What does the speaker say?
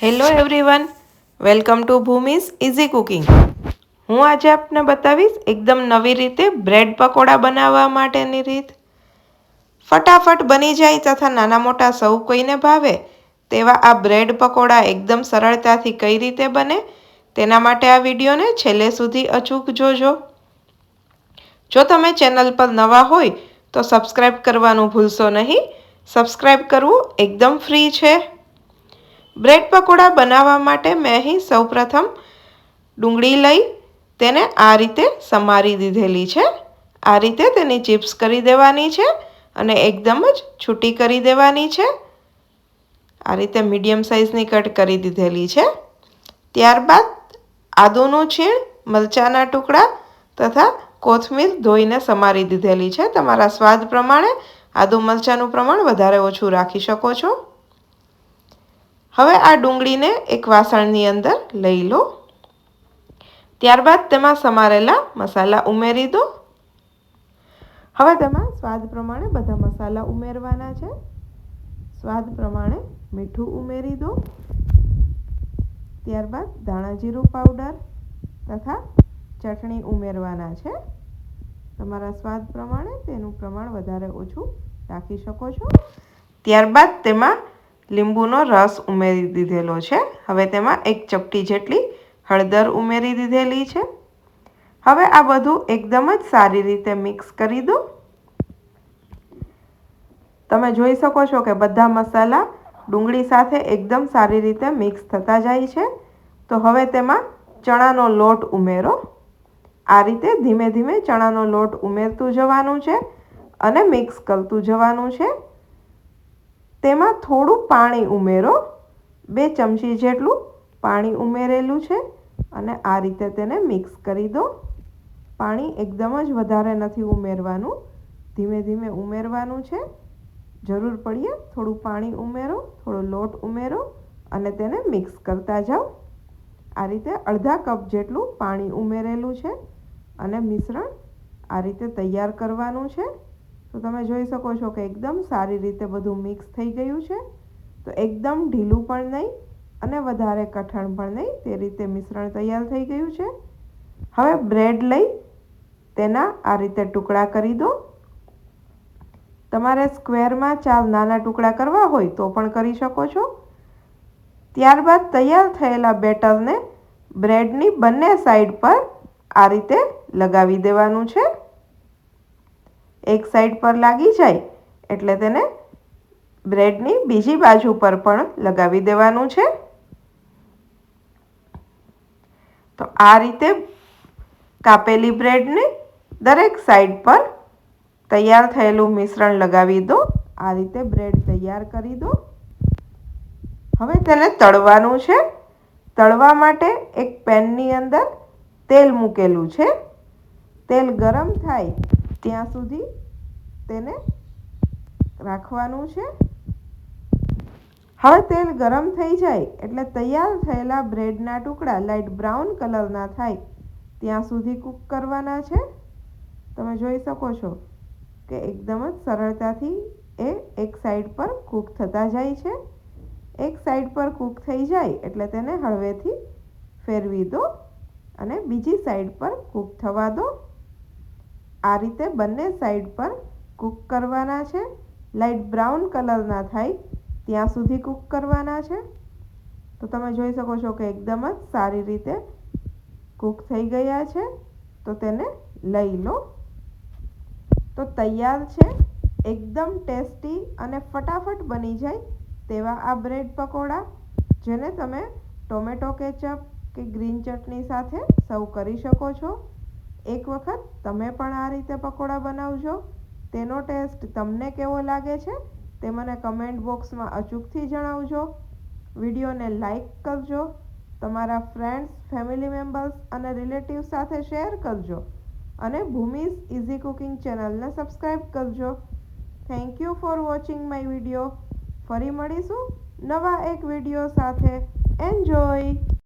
Hello everyone, welcome to Bhumi's easy cooking. હું આજે આપને બતાવીશ એકદમ નવી રીતે બ્રેડ પકોડા બનાવવા માટેની રીત। ફટાફટ બની જાય તથા નાના મોટા સૌ કોઈને ભાવે તેવા આ બ્રેડ પકોડા એકદમ સરળતાથી કઈ રીતે બને તેના માટે આ વિડીયોને છેલ્લે સુધી અચૂક જોજો। જો તમે ચેનલ પર નવા હોય તો સબસ્ક્રાઈબ કરવાનું ભૂલશો નહીં। સબસ્ક્રાઈબ કરવું એકદમ ફ્રી છે। બ્રેડ પકોડા બનાવવા માટે મેં અહીં સૌપ્રથમ ડુંગળી લઈ તેને આ રીતે સમારી દીધેલી છે। આ રીતે તેની ચિપ્સ કરી દેવાની છે અને એકદમ જ છૂટી કરી દેવાની છે। આ રીતે મીડિયમ સાઇઝની કટ કરી દીધેલી છે। ત્યારબાદ આદુનું છીણ, મરચાંના ટુકડા તથા કોથમીર ધોઈને સમારી દીધેલી છે। તમારા સ્વાદ પ્રમાણે આદુ મરચાંનું પ્રમાણ વધારે ઓછું રાખી શકો છો। હવે આ ડુંગળીને એક વાસણની અંદર લઈ લો। ત્યારબાદ તેમાં સમારેલા મસાલા ઉમેરી દો। હવે તેમાં સ્વાદ પ્રમાણે બધા મસાલા ઉમેરવાના છે। સ્વાદ પ્રમાણે મીઠું ઉમેરી દો। ત્યારબાદ ધાણા જીરું પાવડર તથા ચટણી ઉમેરવાના છે। તમારા સ્વાદ પ્રમાણે તેનું પ્રમાણ વધારે ઓછું રાખી શકો છો। ત્યારબાદ તેમાં લીંબુનો રસ ઉમેરી દીધેલો છે। હવે તેમાં એક ચપટી જેટલી હળદર ઉમેરી દીધેલી છે। હવે આ બધું એકદમ જ સારી રીતે મિક્સ કરી દો। તમે જોઈ શકો છો કે બધા મસાલા ડુંગળી સાથે એકદમ સારી રીતે મિક્સ થતા જાય છે। તો હવે તેમાં ચણાનો લોટ ઉમેરો। આ રીતે ધીમે ધીમે ચણાનો લોટ ઉમેરતું જવાનું છે અને મિક્સ કરતું જવાનું છે। તેમાં થોડું પાણી ઉમેરો। 2 ચમચી જેટલું પાણી ઉમેરેલું છે અને આ રીતે તેને મિક્સ કરી દો। પાણી એકદમ જ વધારે નથી ઉમેરવાનું, ધીમે ધીમે ઉમેરવાનું છે। જરૂર પડે થોડું પાણી ઉમેરો, થોડો લોટ ઉમેરો અને તેને મિક્સ કરતા જાઓ। આ રીતે અડધા કપ જેટલું પાણી ઉમેરેલું છે અને મિશ્રણ આ રીતે તૈયાર કરવાનું છે। તો તમે જોઈ શકો છો કે એકદમ સારી રીતે બધું મિક્સ થઈ ગયું છે। તો એકદમ ઢીલું પણ નહીં અને વધારે કઠણ પણ નહીં, તે રીતે મિશ્રણ તૈયાર થઈ ગયું છે। હવે બ્રેડ લઈ તેના આ રીતે ટુકડા કરી દો। તમારે સ્ક્વેરમાં 4 નાના ટુકડા કરવા હોય તો પણ કરી શકો છો। ત્યારબાદ તૈયાર થયેલા બેટરને બ્રેડની બંને સાઈડ પર આ રીતે લગાવી દેવાનું છે। એક સાઈડ પર લાગી જાય એટલે તેને બ્રેડની બીજી બાજુ પર પણ લગાવી દેવાનું છે। તો આ રીતે કાપેલી બ્રેડને દરેક સાઈડ પર તૈયાર થયેલું મિશ્રણ લગાવી દો। આ રીતે બ્રેડ તૈયાર કરી દો। હવે તેને તળવાનું છે। તળવા માટે એક પેનની અંદર તેલ મૂકેલું છે। તેલ ગરમ થાય ત્યાં સુધી તેને રાખવાનું છે। હવે તેલ ગરમ થઈ જાય એટલે તૈયાર થયેલા બ્રેડના ટુકડા લાઇટ બ્રાઉન કલરના થાય ત્યાં સુધી કૂક કરવાના છે। તમે જોઈ શકો છો કે એકદમ જ સરળતાથી એ એક સાઈડ પર કૂક થતા જાય છે। એક સાઈડ પર કૂક થઈ જાય એટલે તેને હળવેથી ફેરવી દો અને બીજી સાઈડ પર કૂક થવા દો। આ રીતે બંને સાઈડ પર કૂક કરવાના છે। લાઇટ બ્રાઉન કલરના થાય ત્યાં સુધી કૂક કરવાના છે। તો તમે જોઈ શકો છો કે એકદમ જ સારી રીતે કૂક થઈ ગયા છે। તો તેને લઈ લો। તો તૈયાર છે એકદમ ટેસ્ટી અને ફટાફટ બની જાય તેવા આ બ્રેડ પકોડા, જેને તમે ટોમેટો કેચઅપ કે ગ્રીન ચટણી સાથે સર્વ કરી શકો છો। એક વખત તમે પણ આ રીતે પકોડા બનાવજો। તેનો ટેસ્ટ તમને કેવો લાગે છે તે મને કમેન્ટ બોક્સમાં અચૂકથી જણાવજો। વિડીયોને લાઈક કરજો, તમારા ફ્રેન્ડ્સ, ફેમિલી મેમ્બર્સ અને રિલેટિવ્સ સાથે શેર કરજો અને ભૂમિસ ઇઝી કુકિંગ ચેનલને સબસ્ક્રાઈબ કરજો। Thank you for watching my video. ફરી મળીશું નવા એક વિડીયો સાથે। એન્જોય।